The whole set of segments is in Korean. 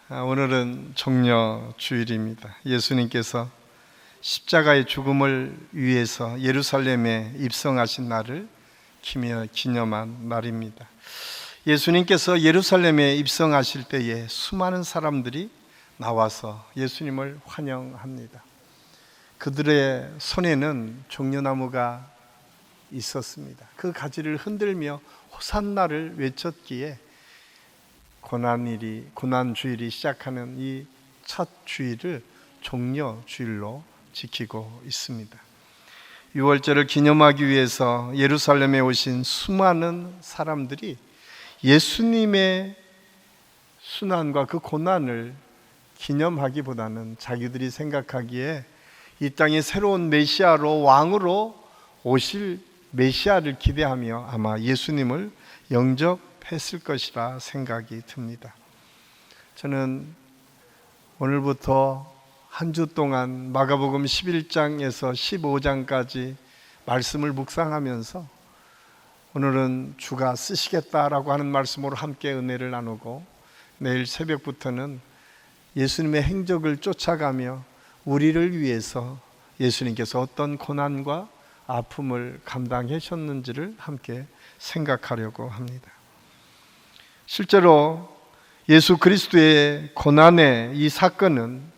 오늘은 종려 주일입니다. 예수님께서 십자가의 죽음을 위해서 예루살렘에 입성하신 날을 기념한 날입니다. 예수님께서 예루살렘에 입성하실 때에 수많은 사람들이 나와서 예수님을 환영합니다. 그들의 손에는 종려나무가 있었습니다. 그 가지를 흔들며 호산나를 외쳤기에 고난주일이 시작하는 이 첫 주일을 종려주일로 지키고 있습니다. 유월절을 기념하기 위해서 예루살렘에 오신 수많은 사람들이 예수님의 순환과 그 고난을 기념하기보다는 자기들이 생각하기에 이 땅에 새로운 메시아로, 왕으로 오실 메시아를 기대하며 아마 예수님을 영접했을 것이라 생각이 듭니다. 저는 오늘부터 한 주 동안 마가복음 11장에서 15장까지 말씀을 묵상하면서 오늘은 주가 쓰시겠다라고 하는 말씀으로 함께 은혜를 나누고, 내일 새벽부터는 예수님의 행적을 쫓아가며 우리를 위해서 예수님께서 어떤 고난과 아픔을 감당하셨는지를 함께 생각하려고 합니다. 실제로 예수 그리스도의 고난의 이 사건은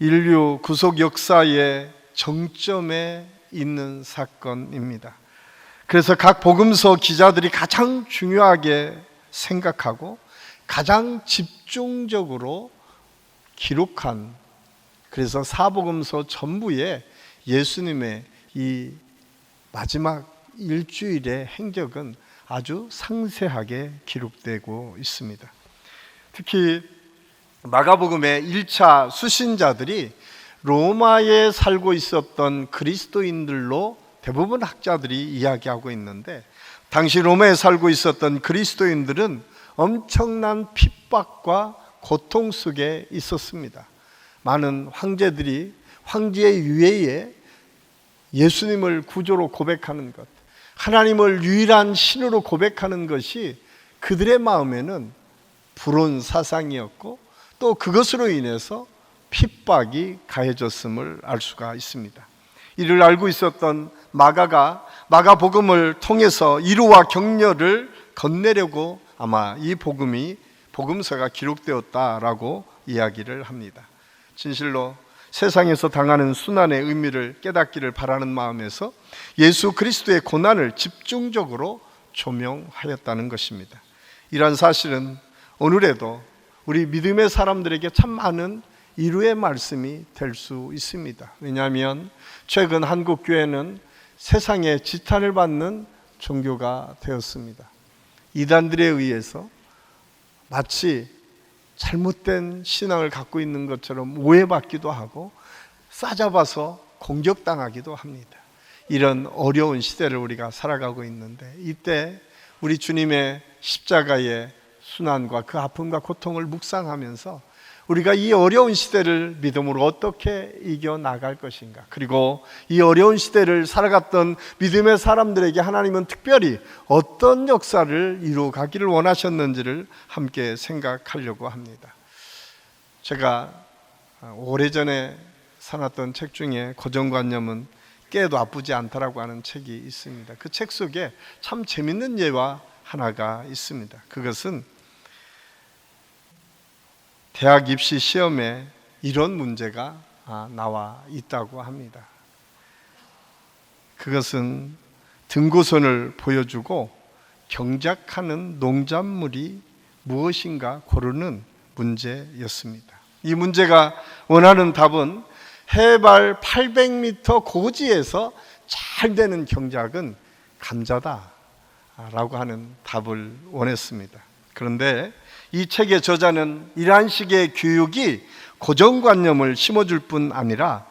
인류 구속 역사의 정점에 있는 사건입니다. 그래서 각 복음서 기자들이 가장 중요하게 생각하고 가장 집중적으로 기록한, 그래서 사복음서 전부에 예수님의 이 마지막 일주일의 행적은 아주 상세하게 기록되고 있습니다. 특히 마가복음의 1차 수신자들이 로마에 살고 있었던 그리스도인들로 대부분 학자들이 이야기하고 있는데, 당시 로마에 살고 있었던 그리스도인들은 엄청난 핍박과 고통 속에 있었습니다. 많은 황제들이 황제의 유해에 예수님을 구조로 고백하는 것, 하나님을 유일한 신으로 고백하는 것이 그들의 마음에는 불온 사상이었고, 또 그것으로 인해서 핍박이 가해졌음을 알 수가 있습니다. 이를 알고 있었던 마가가 마가복음을 통해서 이루와 격려를 건네려고 아마 이 복음서가 기록되었다라고 이야기를 합니다. 진실로 세상에서 당하는 순환의 의미를 깨닫기를 바라는 마음에서 예수 그리스도의 고난을 집중적으로 조명하였다는 것입니다. 이러한 사실은 오늘에도 우리 믿음의 사람들에게 참 많은 위로의 말씀이 될 수 있습니다. 왜냐하면 최근 한국 교회는 세상에 지탄을 받는 종교가 되었습니다. 이단들에 의해서 마치 잘못된 신앙을 갖고 있는 것처럼 오해받기도 하고 싸잡아서 공격당하기도 합니다. 이런 어려운 시대를 우리가 살아가고 있는데, 이때 우리 주님의 십자가의 순환과 그 아픔과 고통을 묵상하면서 우리가 이 어려운 시대를 믿음으로 어떻게 이겨나갈 것인가, 그리고 이 어려운 시대를 살아갔던 믿음의 사람들에게 하나님은 특별히 어떤 역사를 이루어가기를 원하셨는지를 함께 생각하려고 합니다. 제가 오래전에 사놨던 책 중에 고정관념은 깨도 아프지 않다라고 하는 책이 있습니다. 그 책 속에 참 재밌는 예화 하나가 있습니다. 그것은 대학 입시 시험에 이런 문제가 나와 있다고 합니다. 그것은 등고선을 보여주고 경작하는 농작물이 무엇인가 고르는 문제였습니다. 이 문제가 원하는 답은 해발 800m 고지에서 잘 되는 경작은 감자다 라고 하는 답을 원했습니다. 그런데 이 책의 저자는 이러한 식의 교육이 고정관념을 심어줄 뿐 아니라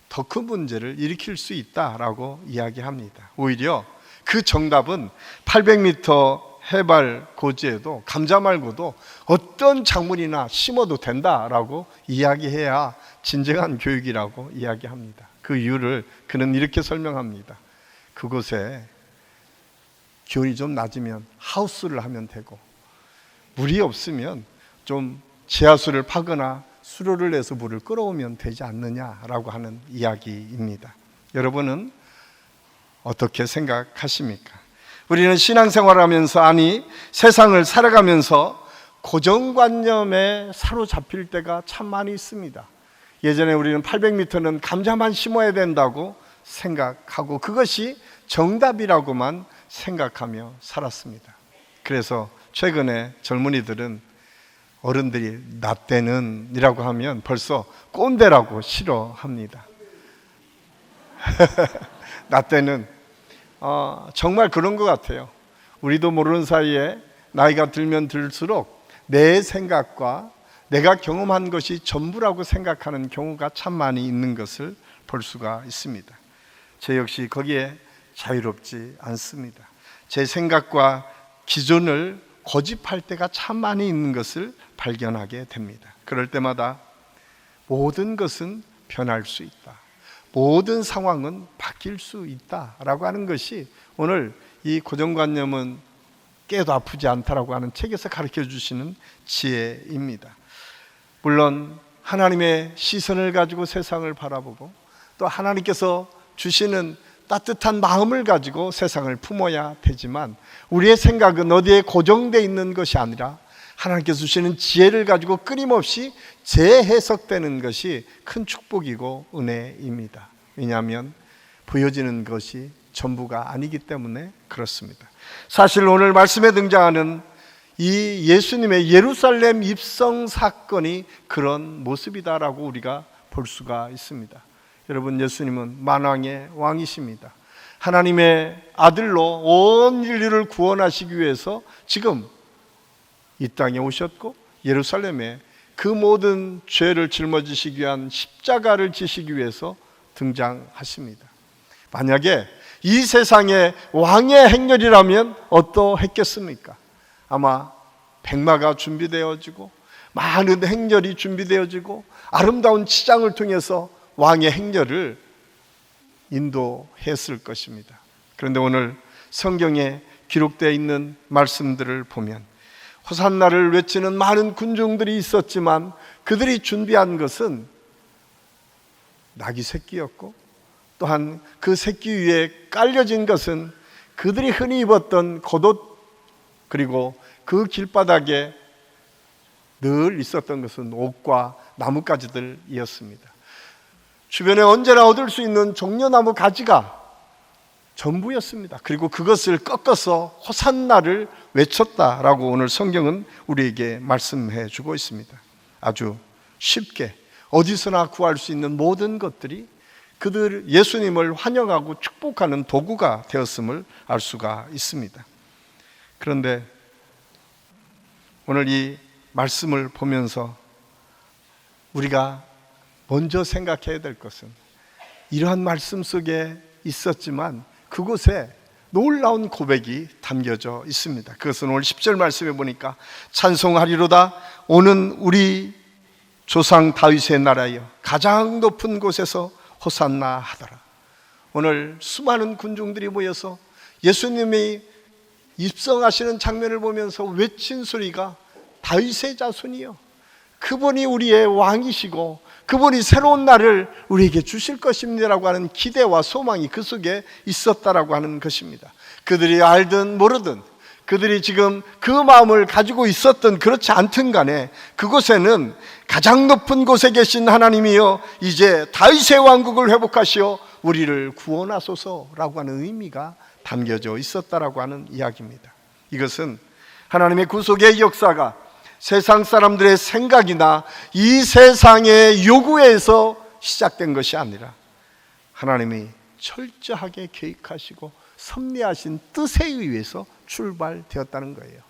더 큰 문제를 일으킬 수 있다라고 이야기합니다. 오히려 그 정답은 800m 해발 고지에도 감자 말고도 어떤 작물이나 심어도 된다라고 이야기해야 진정한 교육이라고 이야기합니다. 그 이유를 그는 이렇게 설명합니다. 그곳에 기온이 좀 낮으면 하우스를 하면 되고, 물이 없으면 좀 지하수를 파거나 수로를 내서 물을 끌어오면 되지 않느냐라고 하는 이야기입니다. 여러분은 어떻게 생각하십니까? 우리는 신앙생활하면서, 아니 세상을 살아가면서 고정관념에 사로잡힐 때가 참 많이 있습니다. 예전에 우리는 800m는 감자만 심어야 된다고 생각하고 그것이 정답이라고만 생각하며 살았습니다. 그래서 최근에 젊은이들은 어른들이 나 때는 이라고 하면 벌써 꼰대라고 싫어합니다. 나 때는 정말 그런 것 같아요. 우리도 모르는 사이에 나이가 들면 들수록 내 생각과 내가 경험한 것이 전부라고 생각하는 경우가 참 많이 있는 것을 볼 수가 있습니다. 저 역시 거기에 자유롭지 않습니다. 제 생각과 기존을 고집할 때가 참 많이 있는 것을 발견하게 됩니다. 그럴 때마다 모든 것은 변할 수 있다, 모든 상황은 바뀔 수 있다라고 하는 것이 오늘 이 고정관념은 깨도 아프지 않다라고 하는 책에서 가르쳐 주시는 지혜입니다. 물론 하나님의 시선을 가지고 세상을 바라보고 또 하나님께서 주시는 따뜻한 마음을 가지고 세상을 품어야 되지만 우리의 생각은 어디에 고정되어 있는 것이 아니라 하나님께서 주시는 지혜를 가지고 끊임없이 재해석되는 것이 큰 축복이고 은혜입니다. 왜냐하면 보여지는 것이 전부가 아니기 때문에 그렇습니다. 사실 오늘 말씀에 등장하는 이 예수님의 예루살렘 입성 사건이 그런 모습이다라고 우리가 볼 수가 있습니다. 여러분, 예수님은 만왕의 왕이십니다. 하나님의 아들로 온 인류를 구원하시기 위해서 지금 이 땅에 오셨고 예루살렘에 그 모든 죄를 짊어지시기 위한 십자가를 지시기 위해서 등장하십니다. 만약에 이 세상에 왕의 행렬이라면 어떠했겠습니까? 아마 백마가 준비되어지고 많은 행렬이 준비되어지고 아름다운 치장을 통해서 왕의 행렬을 인도했을 것입니다. 그런데 오늘 성경에 기록되어 있는 말씀들을 보면 호산나를 외치는 많은 군중들이 있었지만 그들이 준비한 것은 나귀 새끼였고 또한 그 새끼 위에 깔려진 것은 그들이 흔히 입었던 겉옷, 그리고 그 길바닥에 늘 있었던 것은 옥과 나뭇가지들이었습니다. 주변에 언제나 얻을 수 있는 종려나무 가지가 전부였습니다. 그리고 그것을 꺾어서 호산나를 외쳤다라고 오늘 성경은 우리에게 말씀해 주고 있습니다. 아주 쉽게 어디서나 구할 수 있는 모든 것들이 그들 예수님을 환영하고 축복하는 도구가 되었음을 알 수가 있습니다. 그런데 오늘 이 말씀을 보면서 우리가 먼저 생각해야 될 것은 이러한 말씀 속에 있었지만 그곳에 놀라운 고백이 담겨져 있습니다. 그것은 오늘 10절 말씀에 보니까 찬송하리로다 오는 우리 조상 다윗의 나라여 가장 높은 곳에서 호산나 하더라. 오늘 수많은 군중들이 모여서 예수님이 입성하시는 장면을 보면서 외친 소리가 다윗의 자손이요, 그분이 우리의 왕이시고 그분이 새로운 날을 우리에게 주실 것입니다라고 하는 기대와 소망이 그 속에 있었다라고 하는 것입니다. 그들이 알든 모르든 그들이 지금 그 마음을 가지고 있었든 그렇지 않든 간에 그곳에는 가장 높은 곳에 계신 하나님이여 이제 다윗의 왕국을 회복하시어 우리를 구원하소서라고 하는 의미가 담겨져 있었다라고 하는 이야기입니다. 이것은 하나님의 구속의 역사가 세상 사람들의 생각이나 이 세상의 요구에서 시작된 것이 아니라 하나님이 철저하게 계획하시고 섭리하신 뜻에 의해서 출발되었다는 거예요.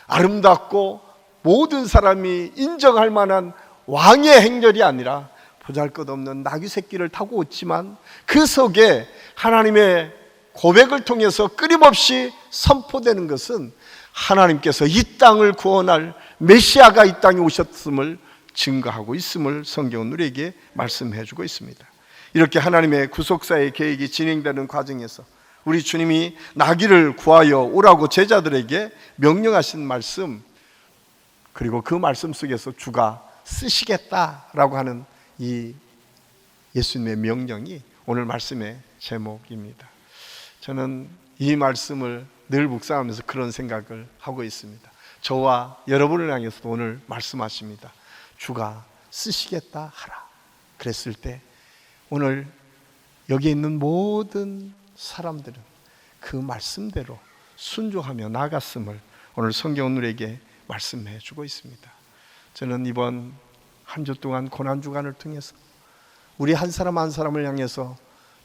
아름답고 모든 사람이 인정할 만한 왕의 행렬이 아니라 보잘것없는 나귀 새끼를 타고 왔지만 그 속에 하나님의 고백을 통해서 끊임없이 선포되는 것은 하나님께서 이 땅을 구원할 메시아가 이 땅에 오셨음을 증거하고 있음을 성경은 우리에게 말씀해 주고 있습니다. 이렇게 하나님의 구속사의 계획이 진행되는 과정에서 우리 주님이 나귀를 구하여 오라고 제자들에게 명령하신 말씀, 그리고 그 말씀 속에서 주가 쓰시겠다라고 하는 이 예수님의 명령이 오늘 말씀의 제목입니다. 저는 이 말씀을 늘 묵상하면서 그런 생각을 하고 있습니다. 저와 여러분을 향해서도 오늘 말씀하십니다. 주가 쓰시겠다 하라. 그랬을 때 오늘 여기 있는 모든 사람들은 그 말씀대로 순종하며 나아갔음을 오늘 성경은 우리에게 말씀해 주고 있습니다. 저는 이번 한 주 동안 고난주간을 통해서 우리 한 사람 한 사람을 향해서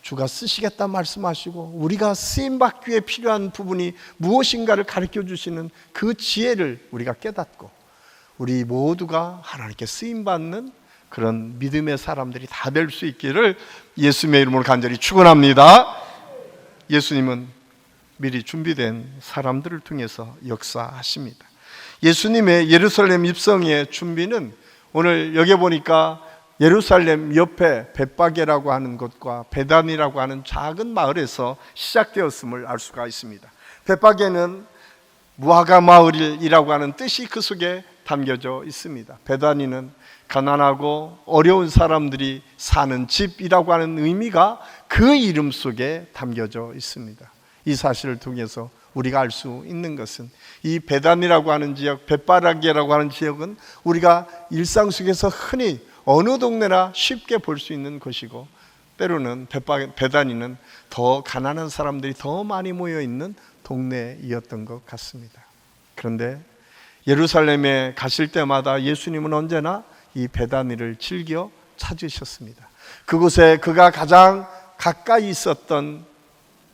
주가 쓰시겠다 말씀하시고 우리가 쓰임받기 위해 필요한 부분이 무엇인가를 가르쳐 주시는 그 지혜를 우리가 깨닫고 우리 모두가 하나님께 쓰임받는 그런 믿음의 사람들이 다 될 수 있기를 예수님의 이름으로 간절히 축원합니다. 예수님은 미리 준비된 사람들을 통해서 역사하십니다. 예수님의 예루살렘 입성의 준비는 오늘 여기 보니까 예루살렘 옆에 벳바게라고 하는 곳과 베단이라고 하는 작은 마을에서 시작되었음을 알 수가 있습니다. 벳바게는 무화과 마을이라고 하는 뜻이 그 속에 담겨져 있습니다. 베다니는 가난하고 어려운 사람들이 사는 집이라고 하는 의미가 그 이름 속에 담겨져 있습니다. 이 사실을 통해서 우리가 알 수 있는 것은 이 베단이라고 하는 지역, 벳바라게라고 하는 지역은 우리가 일상 속에서 흔히 어느 동네나 쉽게 볼 수 있는 곳이고 때로는 베다니는 더 가난한 사람들이 더 많이 모여 있는 동네이었던 것 같습니다. 그런데 예루살렘에 가실 때마다 예수님은 언제나 이 베다니를 즐겨 찾으셨습니다. 그곳에 그가 가장 가까이 있었던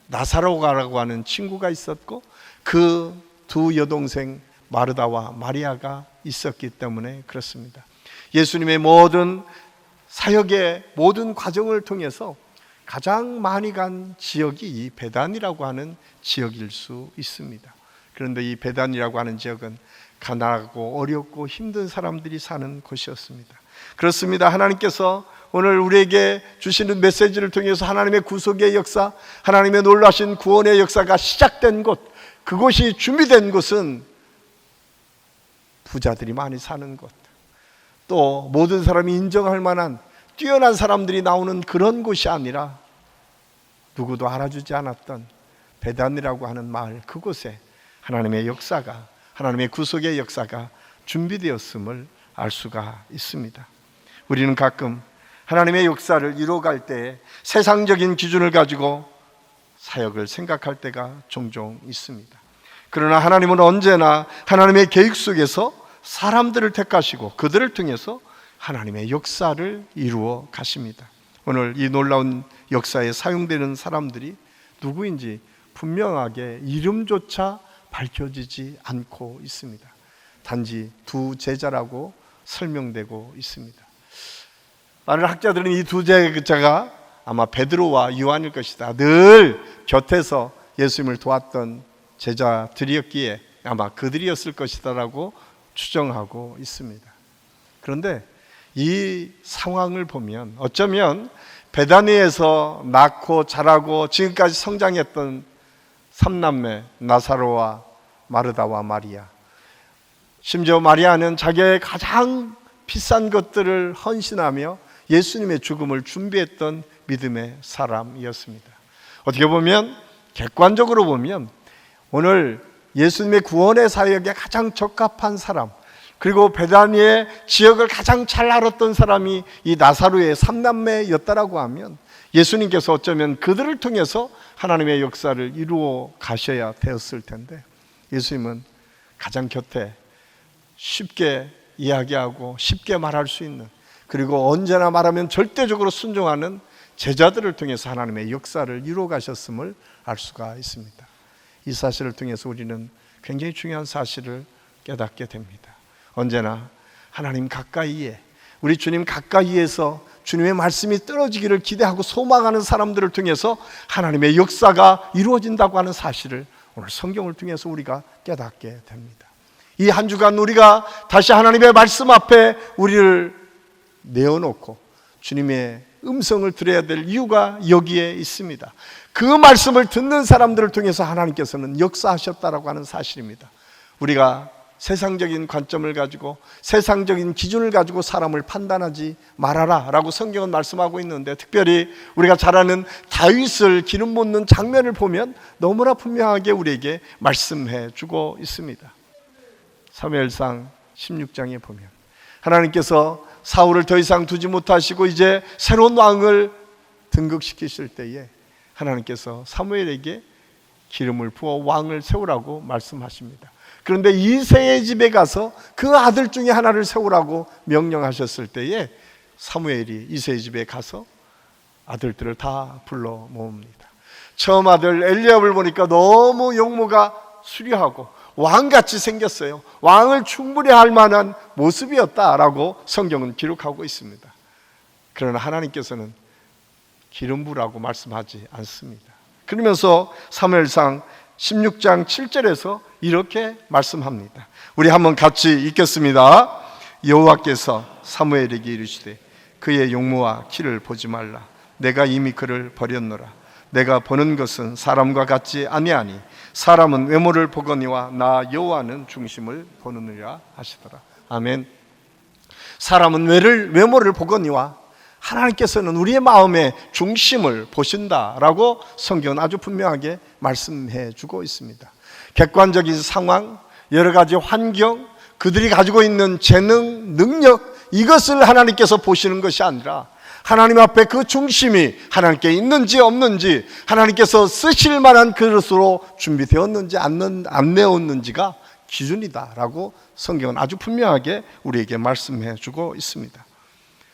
나사로가라고 하는 친구가 있었고 그 두 여동생 마르다와 마리아가 있었기 때문에 그렇습니다. 예수님의 모든 사역의 모든 과정을 통해서 가장 많이 간 지역이 이 베단이라고 하는 지역일 수 있습니다. 그런데 이 베단이라고 하는 지역은 가난하고 어렵고 힘든 사람들이 사는 곳이었습니다. 그렇습니다. 하나님께서 오늘 우리에게 주시는 메시지를 통해서 하나님의 구속의 역사, 하나님의 놀라신 구원의 역사가 시작된 곳, 그곳이 준비된 곳은 부자들이 많이 사는 곳, 또 모든 사람이 인정할 만한 뛰어난 사람들이 나오는 그런 곳이 아니라 누구도 알아주지 않았던 베단이라고 하는 마을, 그곳에 하나님의 역사가, 하나님의 구속의 역사가 준비되었음을 알 수가 있습니다. 우리는 가끔 하나님의 역사를 이루어갈 때 세상적인 기준을 가지고 사역을 생각할 때가 종종 있습니다. 그러나 하나님은 언제나 하나님의 계획 속에서 사람들을 택하시고 그들을 통해서 하나님의 역사를 이루어 가십니다. 오늘 이 놀라운 역사에 사용되는 사람들이 누구인지 분명하게 이름조차 밝혀지지 않고 있습니다. 단지 두 제자라고 설명되고 있습니다. 많은 학자들은 이 두 제자가 아마 베드로와 요한일 것이다. 늘 곁에서 예수님을 도왔던 제자들이었기에 아마 그들이었을 것이다라고 추정하고 있습니다. 그런데 이 상황을 보면 어쩌면 베다니에서 낳고 자라고 지금까지 성장했던 삼남매 나사로와 마르다와 마리아, 심지어 마리아는 자기의 가장 비싼 것들을 헌신하며 예수님의 죽음을 준비했던 믿음의 사람이었습니다. 어떻게 보면 객관적으로 보면 오늘 예수님의 구원의 사역에 가장 적합한 사람, 그리고 베다니의 지역을 가장 잘 알았던 사람이 이 나사로의 삼남매였다라고 하면 예수님께서 어쩌면 그들을 통해서 하나님의 역사를 이루어 가셔야 되었을 텐데 예수님은 가장 곁에 쉽게 이야기하고 쉽게 말할 수 있는, 그리고 언제나 말하면 절대적으로 순종하는 제자들을 통해서 하나님의 역사를 이루어 가셨음을 알 수가 있습니다. 이 사실을 통해서 우리는 굉장히 중요한 사실을 깨닫게 됩니다. 언제나 하나님 가까이에, 우리 주님 가까이에서 주님의 말씀이 떨어지기를 기대하고 소망하는 사람들을 통해서 하나님의 역사가 이루어진다고 하는 사실을 오늘 성경을 통해서 우리가 깨닫게 됩니다. 이 한 주간 우리가 다시 하나님의 말씀 앞에 우리를 내어놓고 주님의 음성을 들어야 될 이유가 여기에 있습니다. 그 말씀을 듣는 사람들을 통해서 하나님께서는 역사하셨다라고 하는 사실입니다. 우리가 세상적인 관점을 가지고 세상적인 기준을 가지고 사람을 판단하지 말아라 라고 성경은 말씀하고 있는데, 특별히 우리가 잘 아는 다윗을 기름 붓는 장면을 보면 너무나 분명하게 우리에게 말씀해 주고 있습니다. 사무엘상 16장에 보면 하나님께서 사울을 더 이상 두지 못하시고 이제 새로운 왕을 등극시키실 때에 하나님께서 사무엘에게 기름을 부어 왕을 세우라고 말씀하십니다. 그런데 이새의 집에 가서 그 아들 중에 하나를 세우라고 명령하셨을 때에 사무엘이 이새의 집에 가서 아들들을 다 불러 모읍니다. 처음 아들 엘리압을 보니까 너무 용모가 수려하고 왕같이 생겼어요. 왕을 충분히 할 만한 모습이었다라고 성경은 기록하고 있습니다. 그러나 하나님께서는 기름 부라고 말씀하지 않습니다. 그러면서 사무엘상 16장 7절에서 이렇게 말씀합니다. 우리 한번 같이 읽겠습니다. 여호와께서 사무엘에게 이르시되 그의 용모와 키를 보지 말라. 내가 이미 그를 버렸노라. 내가 보는 것은 사람과 같지 아니하니 사람은 외모를 보거니와 나 여호와는 중심을 보느니라 하시더라. 아멘. 사람은 외모를 보거니와 하나님께서는 우리의 마음의 중심을 보신다라고 성경은 아주 분명하게 말씀해 주고 있습니다. 객관적인 상황, 여러 가지 환경, 그들이 가지고 있는 재능, 능력, 이것을 하나님께서 보시는 것이 아니라 하나님 앞에 그 중심이 하나님께 있는지 없는지, 하나님께서 쓰실 만한 그릇으로 준비되었는지 안 내었는지가 기준이다라고 성경은 아주 분명하게 우리에게 말씀해 주고 있습니다.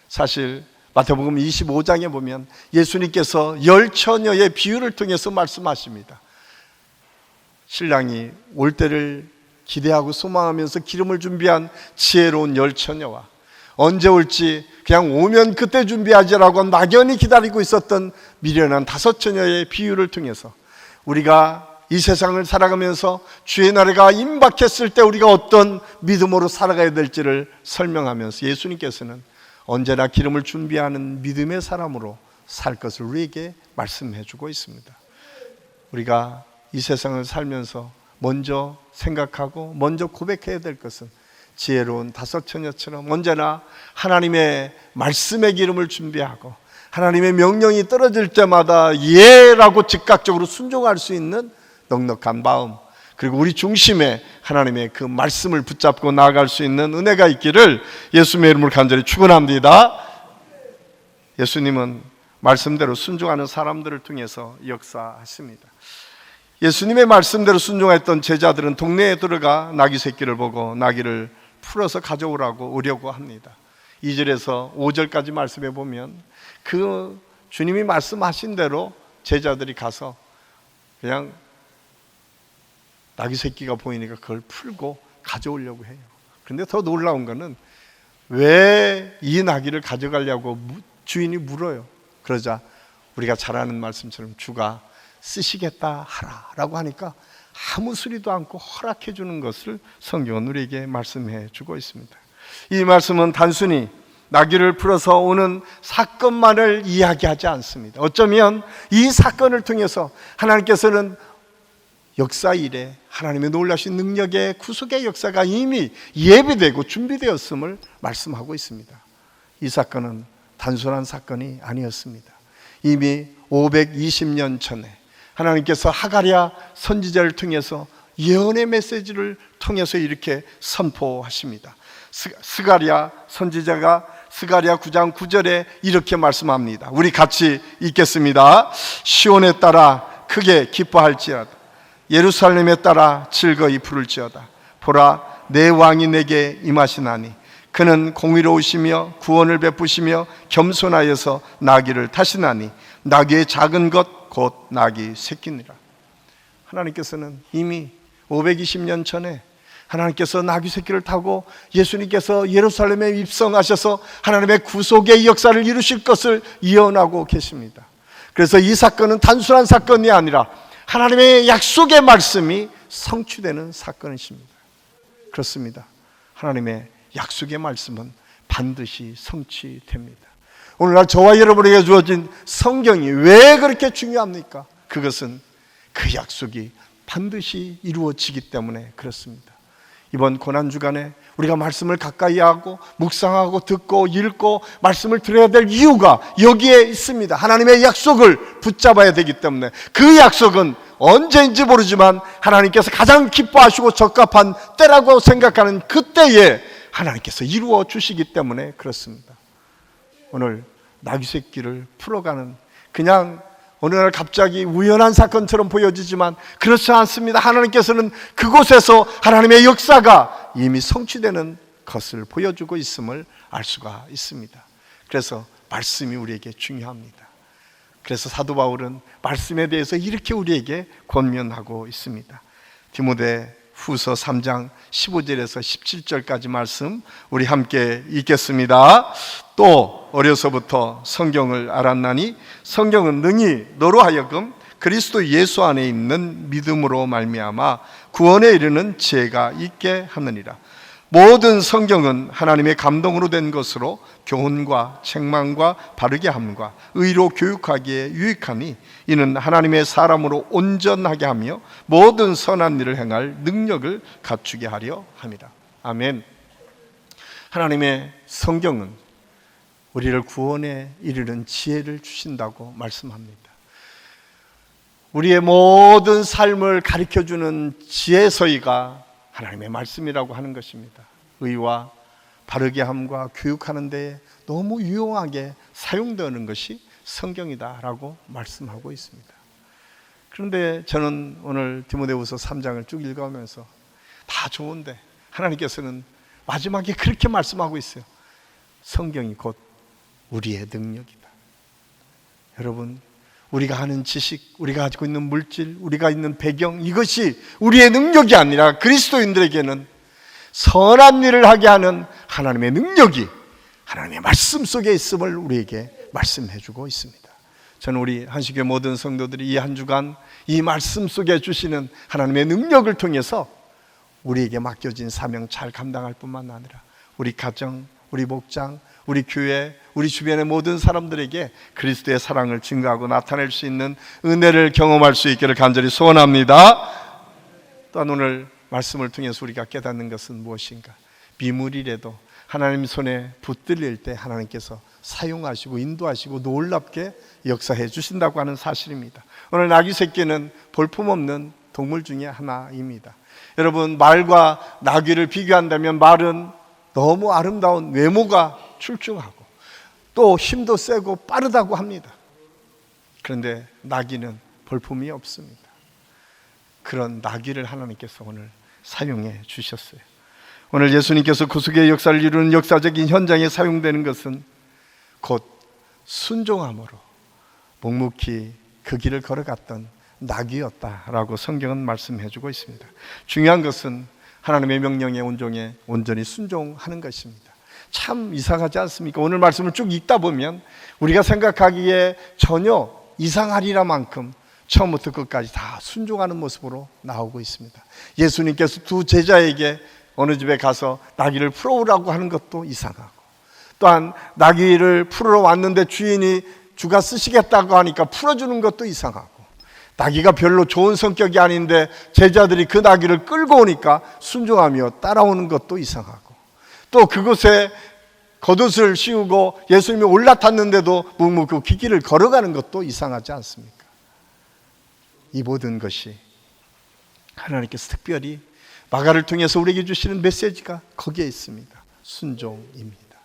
사실 마태복음 25장에 보면 예수님께서 열 처녀의 비유를 통해서 말씀하십니다. 신랑이 올 때를 기대하고 소망하면서 기름을 준비한 지혜로운 열 처녀와 언제 올지 그냥 오면 그때 준비하지라고 막연히 기다리고 있었던 미련한 다섯 처녀의 비유를 통해서 우리가 이 세상을 살아가면서 주의 나라가 임박했을 때 우리가 어떤 믿음으로 살아가야 될지를 설명하면서 예수님께서는 언제나 기름을 준비하는 믿음의 사람으로 살 것을 우리에게 말씀해 주고 있습니다. 우리가 이 세상을 살면서 먼저 생각하고 먼저 고백해야 될 것은 지혜로운 다섯 처녀처럼 언제나 하나님의 말씀의 기름을 준비하고 하나님의 명령이 떨어질 때마다 예라고 즉각적으로 순종할 수 있는 넉넉한 마음, 그리고 우리 중심에 하나님의 그 말씀을 붙잡고 나아갈 수 있는 은혜가 있기를 예수님의 이름으로 간절히 축원합니다. 예수님은 말씀대로 순종하는 사람들을 통해서 역사하십니다. 예수님의 말씀대로 순종했던 제자들은 동네에 들어가 나귀 새끼를 보고 나귀를 풀어서 가져오라고 오려고 합니다. 2절에서 5절까지 말씀해 보면 그 주님이 말씀하신 대로 제자들이 가서 그냥 나귀 새끼가 보이니까 그걸 풀고 가져오려고 해요. 그런데 더 놀라운 거는 왜 이 나귀를 가져가려고 주인이 물어요. 그러자 우리가 잘 아는 말씀처럼 주가 쓰시겠다 하라라고 하니까 아무 소리도 않고 허락해 주는 것을 성경은 우리에게 말씀해 주고 있습니다. 이 말씀은 단순히 나귀를 풀어서 오는 사건만을 이야기하지 않습니다. 어쩌면 이 사건을 통해서 하나님께서는 역사 이래 하나님의 놀라신 능력의 구속의 역사가 이미 예비되고 준비되었음을 말씀하고 있습니다. 이 사건은 단순한 사건이 아니었습니다. 이미 520년 전에 하나님께서 하가랴 선지자를 통해서 예언의 메시지를 통해서 이렇게 선포하십니다. 스가랴 선지자가 스가랴 9장 9절에 이렇게 말씀합니다. 우리 같이 읽겠습니다. 시온에 따라 크게 기뻐할지어다. 예루살렘에 따라 즐거이 부를지어다. 보라, 내 왕이 내게 임하시나니 그는 공의로우시며 구원을 베푸시며 겸손하여서 나귀를 타시나니 나귀의 작은 것 곧 나귀 새끼니라. 하나님께서는 이미 520년 전에 하나님께서 나귀 새끼를 타고 예수님께서 예루살렘에 입성하셔서 하나님의 구속의 역사를 이루실 것을 예언하고 계십니다. 그래서 이 사건은 단순한 사건이 아니라 하나님의 약속의 말씀이 성취되는 사건이십니다. 그렇습니다. 하나님의 약속의 말씀은 반드시 성취됩니다. 오늘날 저와 여러분에게 주어진 성경이 왜 그렇게 중요합니까? 그것은 그 약속이 반드시 이루어지기 때문에 그렇습니다. 이번 고난주간에 우리가 말씀을 가까이 하고 묵상하고 듣고 읽고 말씀을 들어야 될 이유가 여기에 있습니다. 하나님의 약속을 붙잡아야 되기 때문에, 그 약속은 언제인지 모르지만 하나님께서 가장 기뻐하시고 적합한 때라고 생각하는 그때에 하나님께서 이루어 주시기 때문에 그렇습니다. 오늘 나귀 새끼를 풀어가는, 그냥 어느 날 갑자기 우연한 사건처럼 보여지지만 그렇지 않습니다. 하나님께서는 그곳에서 하나님의 역사가 이미 성취되는 것을 보여주고 있음을 알 수가 있습니다. 그래서 말씀이 우리에게 중요합니다. 그래서 사도 바울은 말씀에 대해서 이렇게 우리에게 권면하고 있습니다. 디모데 후서 3장 15절에서 17절까지 말씀 우리 함께 읽겠습니다. 또 어려서부터 성경을 알았나니 성경은 능히 너로 하여금 그리스도 예수 안에 있는 믿음으로 말미암아 구원에 이르는 지혜가 있게 하느니라. 모든 성경은 하나님의 감동으로 된 것으로 교훈과 책망과 바르게 함과 의로 교육하기에 유익하니 이는 하나님의 사람으로 온전하게 하며 모든 선한 일을 행할 능력을 갖추게 하려 함이라. 아멘. 하나님의 성경은 우리를 구원에 이르는 지혜를 주신다고 말씀합니다. 우리의 모든 삶을 가르쳐주는 지혜서이가 하나님의 말씀이라고 하는 것입니다. 의와 바르게 함과 교육하는 데에 너무 유용하게 사용되는 것이 성경이다라고 말씀하고 있습니다. 그런데 저는 오늘 디모데후서 3장을 쭉 읽어가면서 다 좋은데 하나님께서는 마지막에 그렇게 말씀하고 있어요. 성경이 곧 우리의 능력이다. 여러분, 우리가 하는 지식, 우리가 가지고 있는 물질, 우리가 있는 배경, 이것이 우리의 능력이 아니라 그리스도인들에게는 선한 일을 하게 하는 하나님의 능력이 하나님의 말씀 속에 있음을 우리에게 말씀해 주고 있습니다. 저는 우리 한식교회 모든 성도들이 이 한 주간 이 말씀 속에 주시는 하나님의 능력을 통해서 우리에게 맡겨진 사명 잘 감당할 뿐만 아니라 우리 가정, 우리 목장, 우리 교회, 우리 주변의 모든 사람들에게 그리스도의 사랑을 증거하고 나타낼 수 있는 은혜를 경험할 수 있기를 간절히 소원합니다. 또한 오늘 말씀을 통해서 우리가 깨닫는 것은 무엇인가? 비물이라도 하나님 손에 붙들릴 때 하나님께서 사용하시고 인도하시고 놀랍게 역사해 주신다고 하는 사실입니다. 오늘 나귀 새끼는 볼품없는 동물 중에 하나입니다. 여러분, 말과 나귀를 비교한다면 말은 너무 아름다운 외모가 출중하고 또 힘도 세고 빠르다고 합니다. 그런데 나귀는 볼품이 없습니다. 그런 나귀를 하나님께서 오늘 사용해 주셨어요. 오늘 예수님께서 구속의 역사를 이루는 역사적인 현장에 사용되는 것은 곧 순종함으로 묵묵히 그 길을 걸어갔던 나귀였다라고 성경은 말씀해 주고 있습니다. 중요한 것은 하나님의 명령에 온전히 순종하는 것입니다. 참 이상하지 않습니까? 오늘 말씀을 쭉 읽다 보면 우리가 생각하기에 전혀 이상하리라 만큼 처음부터 끝까지 다 순종하는 모습으로 나오고 있습니다. 예수님께서 두 제자에게 어느 집에 가서 나귀를 풀어오라고 하는 것도 이상하고, 또한 나귀를 풀으러 왔는데 주인이 주가 쓰시겠다고 하니까 풀어주는 것도 이상하고, 나귀가 별로 좋은 성격이 아닌데 제자들이 그 나귀를 끌고 오니까 순종하며 따라오는 것도 이상하고, 또 그곳에 겉옷을 씌우고 예수님이 올라탔는데도 묵묵히 그 길을 걸어가는 것도 이상하지 않습니까? 이 모든 것이 하나님께서 특별히 마가를 통해서 우리에게 주시는 메시지가 거기에 있습니다. 순종입니다.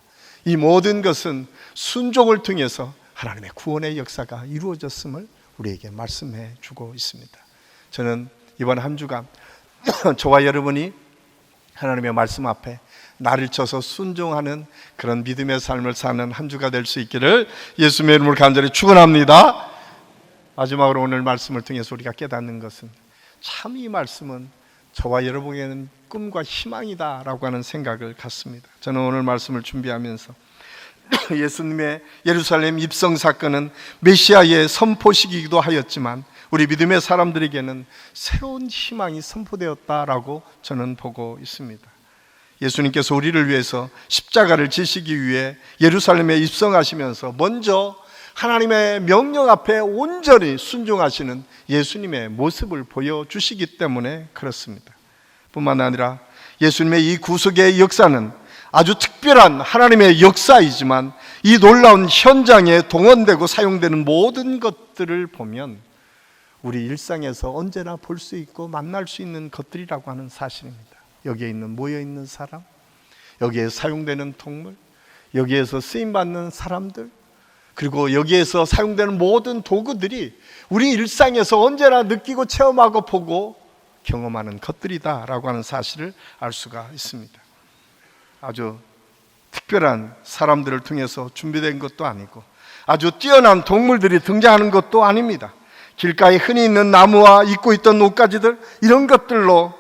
이 모든 것은 순종을 통해서 하나님의 구원의 역사가 이루어졌음을 우리에게 말씀해 주고 있습니다. 저는 이번 한 주간 저와 여러분이 하나님의 말씀 앞에 나를 쳐서 순종하는 그런 믿음의 삶을 사는 한 주가 될 수 있기를 예수님의 이름으로 간절히 축원합니다. 마지막으로 오늘 말씀을 통해서 우리가 깨닫는 것은 참 이 말씀은 저와 여러분에게는 꿈과 희망이다라고 하는 생각을 갖습니다. 저는 오늘 말씀을 준비하면서 예수님의 예루살렘 입성 사건은 메시아의 선포식이기도 하였지만 우리 믿음의 사람들에게는 새로운 희망이 선포되었다라고 저는 보고 있습니다. 예수님께서 우리를 위해서 십자가를 지시기 위해 예루살렘에 입성하시면서 먼저 하나님의 명령 앞에 온전히 순종하시는 예수님의 모습을 보여주시기 때문에 그렇습니다. 뿐만 아니라 예수님의 이 구속의 역사는 아주 특별한 하나님의 역사이지만 이 놀라운 현장에 동원되고 사용되는 모든 것들을 보면 우리 일상에서 언제나 볼 수 있고 만날 수 있는 것들이라고 하는 사실입니다. 여기에 모여 있는 사람, 여기에 사용되는 동물, 여기에서 쓰임받는 사람들, 그리고 여기에서 사용되는 모든 도구들이 우리 일상에서 언제나 느끼고 체험하고 보고 경험하는 것들이다라고 하는 사실을 알 수가 있습니다. 아주 특별한 사람들을 통해서 준비된 것도 아니고 아주 뛰어난 동물들이 등장하는 것도 아닙니다. 길가에 흔히 있는 나무와 입고 있던 옷가지들, 이런 것들로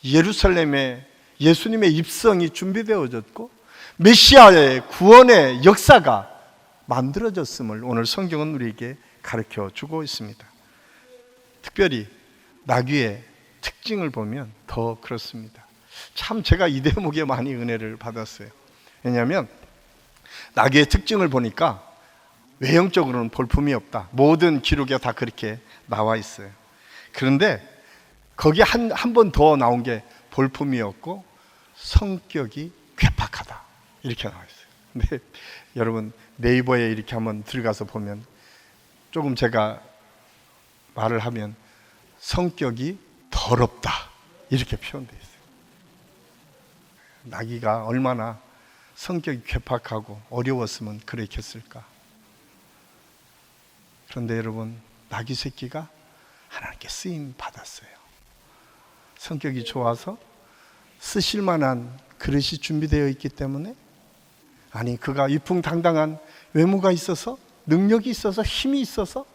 예루살렘에 예수님의 입성이 준비되어졌고 메시아의 구원의 역사가 만들어졌음을 오늘 성경은 우리에게 가르쳐 주고 있습니다. 특별히 나귀의 특징을 보면 더 그렇습니다. 참 제가 이 대목에 많이 은혜를 받았어요. 왜냐하면 나귀의 특징을 보니까 외형적으로는 볼품이 없다. 모든 기록에 다 그렇게 나와 있어요. 그런데 거기 한 번 더 나온 게 볼품이 없고 성격이 괴팍하다, 이렇게 나와 있어요. 근데 여러분 네이버에 이렇게 한번 들어가서 보면 조금 제가 말을 하면 성격이 더럽다, 이렇게 표현되어 있어요. 나귀가 얼마나 성격이 괴팍하고 어려웠으면 그랬겠을까. 그런데 여러분, 나귀 새끼가 하나님께 쓰임 받았어요. 성격이 좋아서 쓰실 만한 그릇이 준비되어 있기 때문에, 아니 그가 위풍당당한 외모가 있어서, 능력이 있어서, 힘이 있어서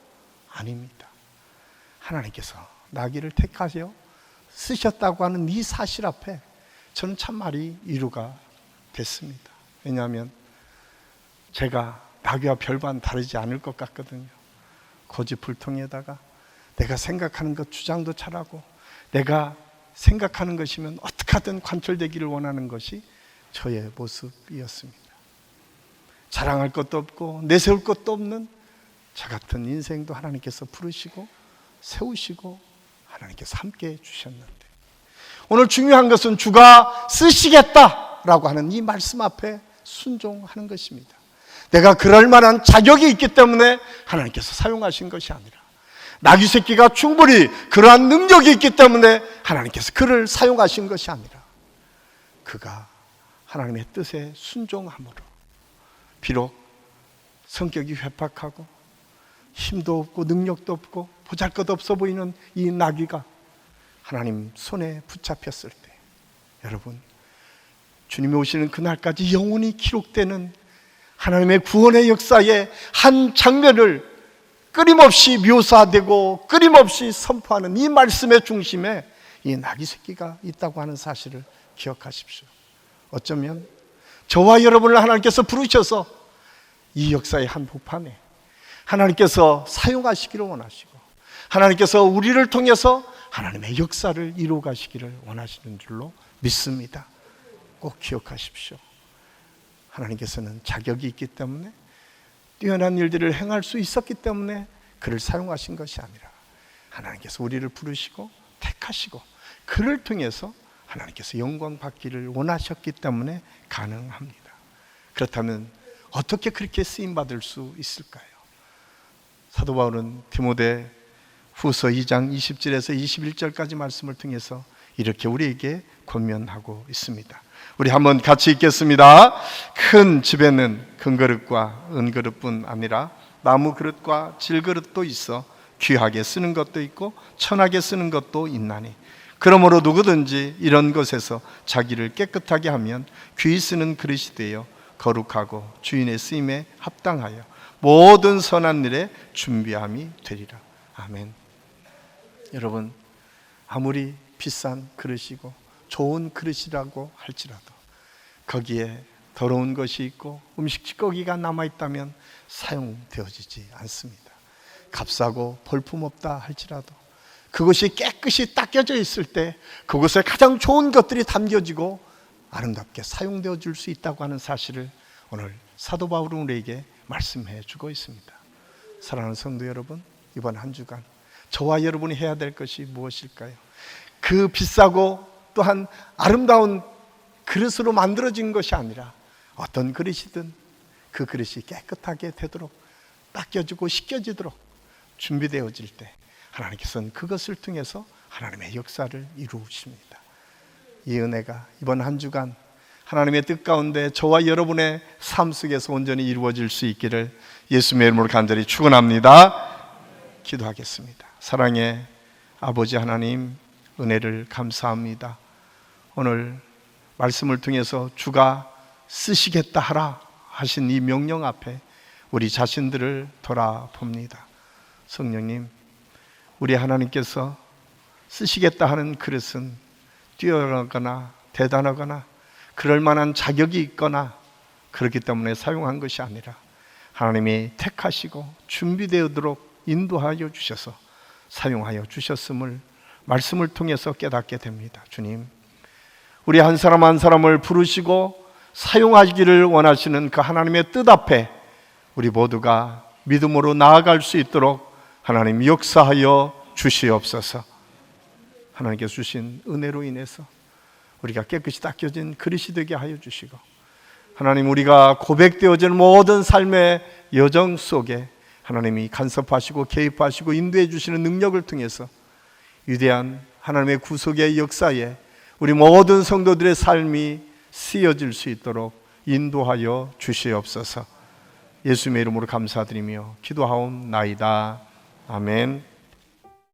아닙니다. 하나님께서 나귀를 택하셔 쓰셨다고 하는 이 사실 앞에 저는 참 말이 위로가 됐습니다. 왜냐하면 제가 나귀와 별반 다르지 않을 것 같거든요. 고집불통에다가 내가 생각하는 것 주장도 잘하고, 내가 생각하는 것이면 어떻게 하든 관철되기를 원하는 것이 저의 모습이었습니다. 자랑할 것도 없고 내세울 것도 없는 저 같은 인생도 하나님께서 부르시고 세우시고 하나님께서 함께 해주셨는데, 오늘 중요한 것은 주가 쓰시겠다라고 하는 이 말씀 앞에 순종하는 것입니다. 내가 그럴 만한 자격이 있기 때문에 하나님께서 사용하신 것이 아니라, 나귀 새끼가 충분히 그러한 능력이 있기 때문에 하나님께서 그를 사용하신 것이 아니라, 그가 하나님의 뜻에 순종함으로 비록 성격이 회팍하고 힘도 없고 능력도 없고 보잘것없어 보이는 이 나귀가 하나님 손에 붙잡혔을 때, 여러분, 주님이 오시는 그날까지 영원히 기록되는 하나님의 구원의 역사의 한 장면을 끊임없이 묘사되고 끊임없이 선포하는 이 말씀의 중심에 이 나귀 새끼가 있다고 하는 사실을 기억하십시오. 어쩌면 저와 여러분을 하나님께서 부르셔서 이 역사의 한복판에 하나님께서 사용하시기를 원하시고, 하나님께서 우리를 통해서 하나님의 역사를 이루어 가시기를 원하시는 줄로 믿습니다. 꼭 기억하십시오. 하나님께서는 자격이 있기 때문에, 뛰어난 일들을 행할 수 있었기 때문에 그를 사용하신 것이 아니라, 하나님께서 우리를 부르시고 택하시고 그를 통해서 하나님께서 영광 받기를 원하셨기 때문에 가능합니다. 그렇다면 어떻게 그렇게 쓰임받을 수 있을까요? 사도 바울은 디모데 후서 2장 20절에서 21절까지 말씀을 통해서 이렇게 우리에게 권면하고 있습니다. 우리 한번 같이 읽겠습니다. 큰 집에는 금그릇과 은그릇뿐 아니라 나무 그릇과 질그릇도 있어 귀하게 쓰는 것도 있고 천하게 쓰는 것도 있나니, 그러므로 누구든지 이런 것에서 자기를 깨끗하게 하면 귀히 쓰는 그릇이 되어 거룩하고 주인의 쓰임에 합당하여 모든 선한 일에 준비함이 되리라. 아멘. 여러분, 아무리 비싼 그릇이고 좋은 그릇이라고 할지라도 거기에 더러운 것이 있고 음식 찌꺼기가 남아있다면 사용되어지지 않습니다. 값싸고 볼품없다 할지라도 그것이 깨끗이 닦여져 있을 때 그것에 가장 좋은 것들이 담겨지고 아름답게 사용되어 줄 수 있다고 하는 사실을 오늘 사도 바울은 우리에게 말씀해 주고 있습니다. 사랑하는 성도 여러분, 이번 한 주간 저와 여러분이 해야 될 것이 무엇일까요? 그 비싸고 또한 아름다운 그릇으로 만들어진 것이 아니라 어떤 그릇이든 그 그릇이 깨끗하게 되도록 닦여지고 씻겨지도록 준비되어질 때 하나님께서는 그것을 통해서 하나님의 역사를 이루십니다. 이 은혜가 이번 한 주간 하나님의 뜻 가운데 저와 여러분의 삶 속에서 온전히 이루어질 수 있기를 예수님의 이름으로 간절히 축원합니다. 기도하겠습니다. 사랑의 아버지 하나님, 은혜를 감사합니다. 오늘 말씀을 통해서 주가 쓰시겠다 하라 하신 이 명령 앞에 우리 자신들을 돌아봅니다. 성령님, 우리 하나님께서 쓰시겠다 하는 그릇은 뛰어나거나 대단하거나 그럴 만한 자격이 있거나 그렇기 때문에 사용한 것이 아니라 하나님이 택하시고 준비되도록 인도하여 주셔서 사용하여 주셨음을 말씀을 통해서 깨닫게 됩니다. 주님, 우리 한 사람 한 사람을 부르시고 사용하기를 원하시는 그 하나님의 뜻 앞에 우리 모두가 믿음으로 나아갈 수 있도록 하나님 역사하여 주시옵소서. 하나님께서 주신 은혜로 인해서 우리가 깨끗이 닦여진 그릇이 되게 하여 주시고, 하나님, 우리가 고백되어지는 모든 삶의 여정 속에 하나님이 간섭하시고 개입하시고 인도해 주시는 능력을 통해서 위대한 하나님의 구속의 역사에 우리 모든 성도들의 삶이 쓰여질 수 있도록 인도하여 주시옵소서. 예수님의 이름으로 감사드리며 기도하옵나이다. 아멘.